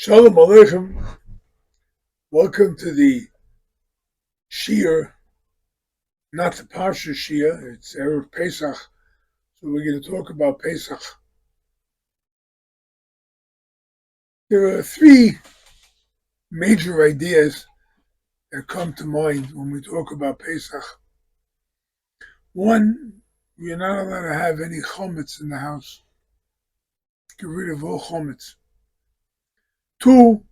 Shalom Aleichem. Welcome to the Shir, not the Parsha Shir. It's Erev Pesach, so we're going to talk about Pesach. There are three major ideas that come to mind when we talk about Pesach. One, you're not allowed to have any chometz in the house. Get rid of all chometz. Two,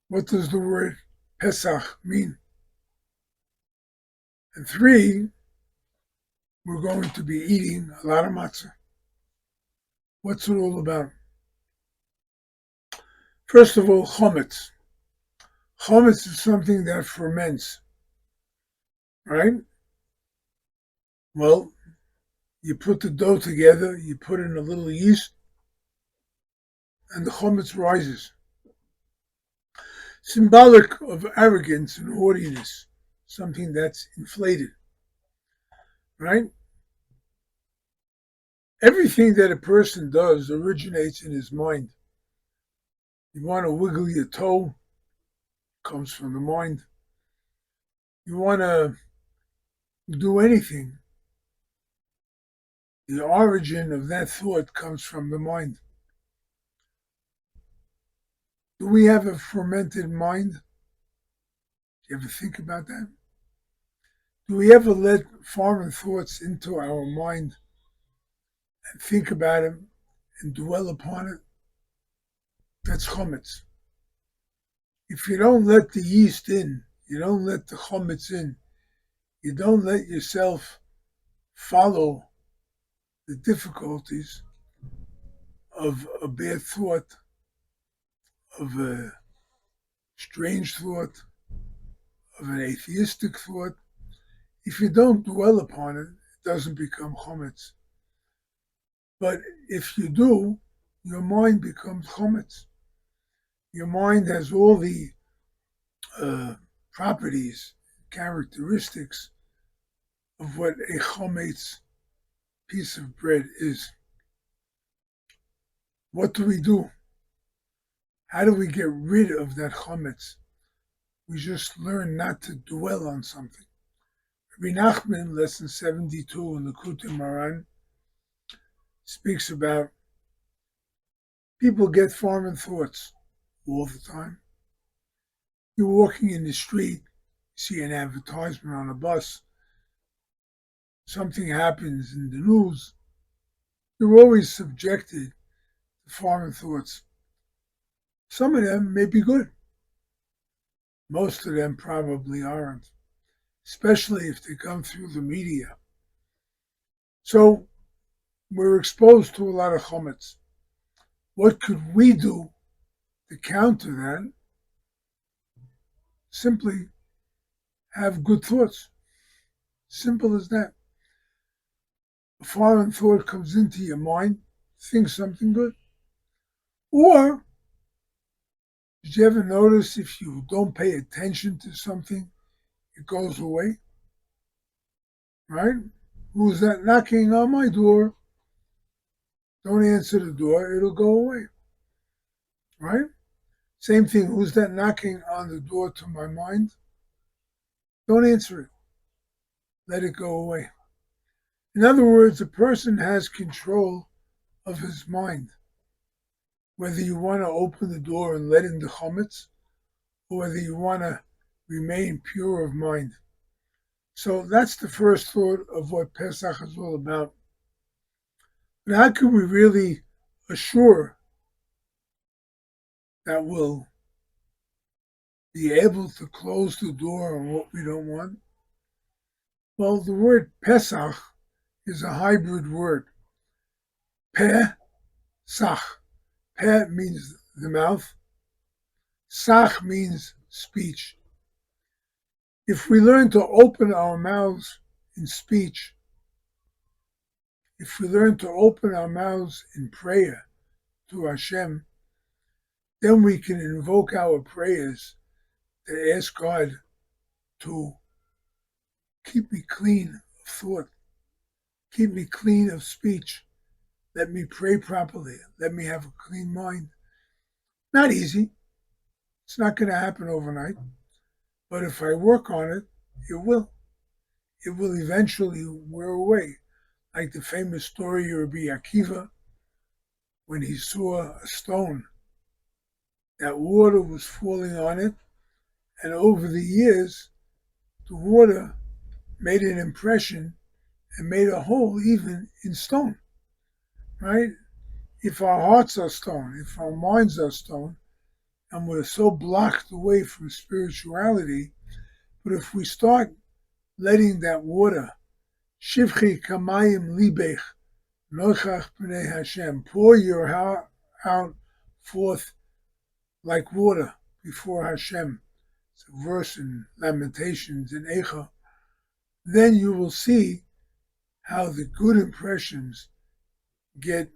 what does the word Pesach mean? And three, we're going to be eating a lot of matzah. What's it all about? First of all, chometz. Chometz is something that ferments, right? Well, you put the dough together, you put in a little yeast, and the chometz rises. Symbolic of arrogance and haughtiness, something that's inflated, right? Everything that a person does originates in his mind. You want to wiggle your toe, comes from the mind. You want to do anything, the origin of that thought comes from the mind. Do we have a fermented mind? Do you ever think about that? Do we ever let foreign thoughts into our mind and think about them and dwell upon it? That's chometz. If you don't let the yeast in, you don't let the chometz in, you don't let yourself follow the difficulties of a bad thought, of a strange thought, of an atheistic thought. If you don't dwell upon it, it doesn't become chometz. But if you do, your mind becomes chometz. Your mind has all the properties, characteristics of what a chometz piece of bread is. What do? How do we get rid of that chometz? We just learn not to dwell on something. Rabbi Nachman, lesson 72 in the Likutei Moharan, speaks about people get foreign thoughts all the time. You're walking in the street, see an advertisement on a bus, something happens in the news, you're always subjected to foreign thoughts. Some of them may be good. Most of them probably aren't, especially if they come through the media. So we're exposed to a lot of chometz. What could we do to counter that? Simply have good thoughts. Simple as that. A foreign thought comes into your mind, think something good. Or, did you ever notice if you don't pay attention to something, it goes away? Right? Who's that knocking on my door? Don't answer the door, it'll go away. Right? Same thing, who's that knocking on the door to my mind? Don't answer it. Let it go away. In other words, a person has control of his mind. Whether you want to open the door and let in the chometz, or whether you want to remain pure of mind. So that's the first thought of what Pesach is all about. But how can we really assure that we'll be able to close the door on what we don't want? Well, the word Pesach is a hybrid word. Pe-sach. Pe means the mouth. Sach means speech. If we learn to open our mouths in speech, if we learn to open our mouths in prayer to Hashem, then we can invoke our prayers to ask God to keep me clean of thought, keep me clean of speech, let me pray properly, let me have a clean mind. Not easy. It's not going to happen overnight. But if I work on it, it will. It will eventually wear away. Like the famous story of Rabbi Akiva, when he saw a stone, that water was falling on it, and over the years, the water made an impression and made a hole even in stone, right? If our hearts are stone, if our minds are stone, and we're so blocked away from spirituality, but if we start letting that water, Shivchi kamayim libech, nochach b'nei Hashem, pour your heart out forth like water before Hashem. It's a verse in Lamentations in Eicha. Then you will see how the good impressions get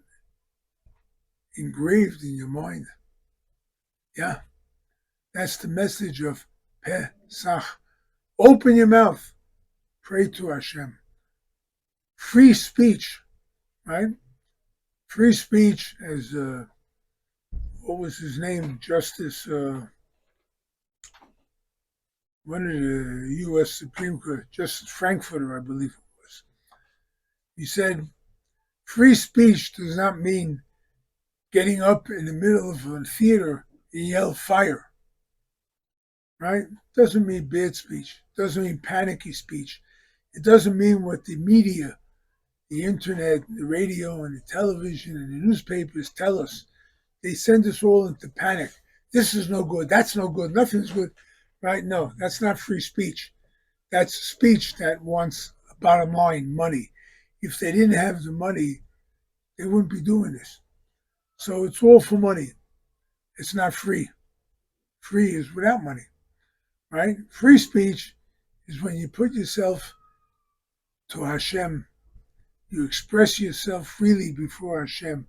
engraved in your mind. Yeah, that's the message of Pesach. Open your mouth, pray to Hashem. Free speech, right? Free speech, as what was his name? Justice, one of the U.S. Supreme Court, Justice Frankfurter, I believe it was. He said, free speech does not mean getting up in the middle of a theater and yell fire, right? Doesn't mean bad speech. Doesn't mean panicky speech. It doesn't mean what the media, the internet, the radio, and the television, and the newspapers tell us. They send us all into panic. This is no good. That's no good. Nothing's good, right? No, that's not free speech. That's speech that wants a bottom line, money. If they didn't have the money, they wouldn't be doing this. So it's all for money. It's not free. Free is without money, right? Free speech is when you put yourself to Hashem. You express yourself freely before Hashem.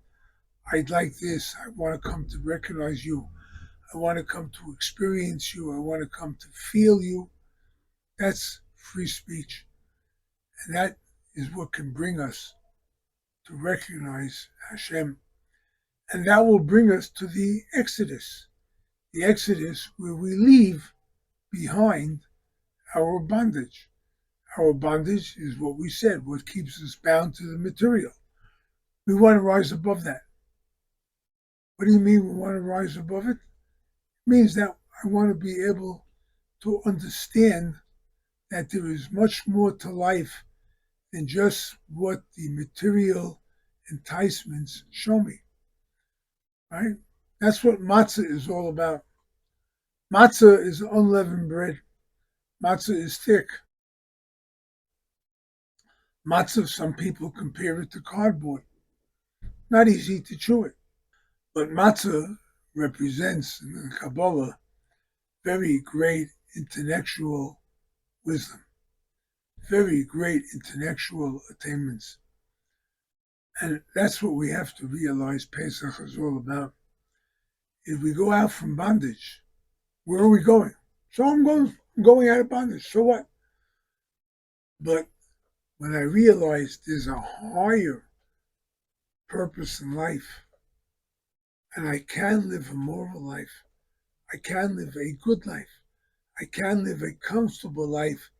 I'd like this. I want to come to recognize you. I want to come to experience you. I want to come to feel you. That's free speech. And that is what can bring us to recognize Hashem. And that will bring us to the Exodus. The Exodus where we leave behind our bondage. Our bondage is what we said, what keeps us bound to the material. We want to rise above that. What do you mean we want to rise above it? It means that I want to be able to understand that there is much more to life than just what the material enticements show me. Right? That's what matzah is all about. Matzah is unleavened bread. Matzah is thick. Matzah, some people compare it to cardboard. Not easy to chew it. But matzah represents, in the Kabbalah, very great intellectual wisdom, very great intellectual attainments. And that's what we have to realize Pesach is all about. If we go out from bondage, where are we going? So I'm going out of bondage. So what? But when I realize there's a higher purpose in life, and I can live a moral life, I can live a good life, I can live a comfortable life,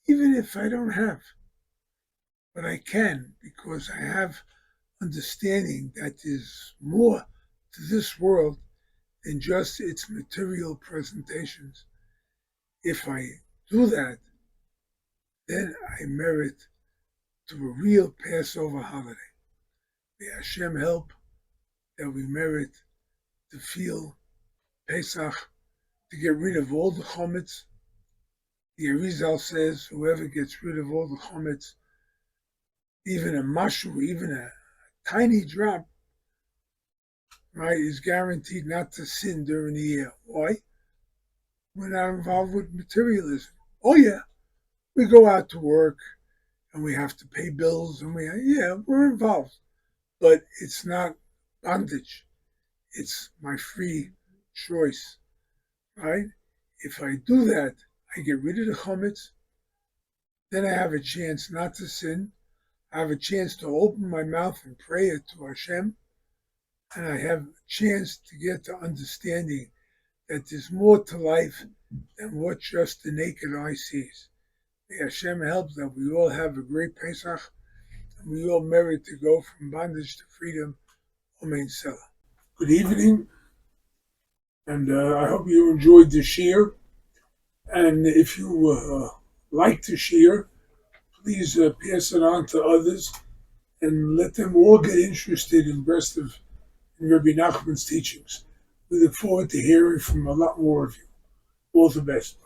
even if I don't have. But I can, because I have understanding that there's more to this world than just its material presentations. If I do that, then I merit to a real Passover holiday. May Hashem help that we merit to feel Pesach, to get rid of all the chometz. The Arizal says whoever gets rid of all the chometz, even a mashu, even a tiny drop, right, is guaranteed not to sin during the year. Why? We're not involved with materialism. Oh yeah, we go out to work and we have to pay bills and we're involved. But it's not bondage. It's my free choice, right? If I do that, I get rid of the chometz, then I have a chance not to sin. I have a chance to open my mouth and pray it to Hashem. and I have a chance to get to understanding that there's more to life than what just the naked eye sees. May Hashem help that we all have a great Pesach and we all merit to go from bondage to freedom. Amen. Selah. Good evening, and I hope you enjoyed the shir. And if you like the shir, please pass it on to others and let them all get interested in Breslov and Rabbi Nachman's teachings. We look forward to hearing from a lot more of you. All the best.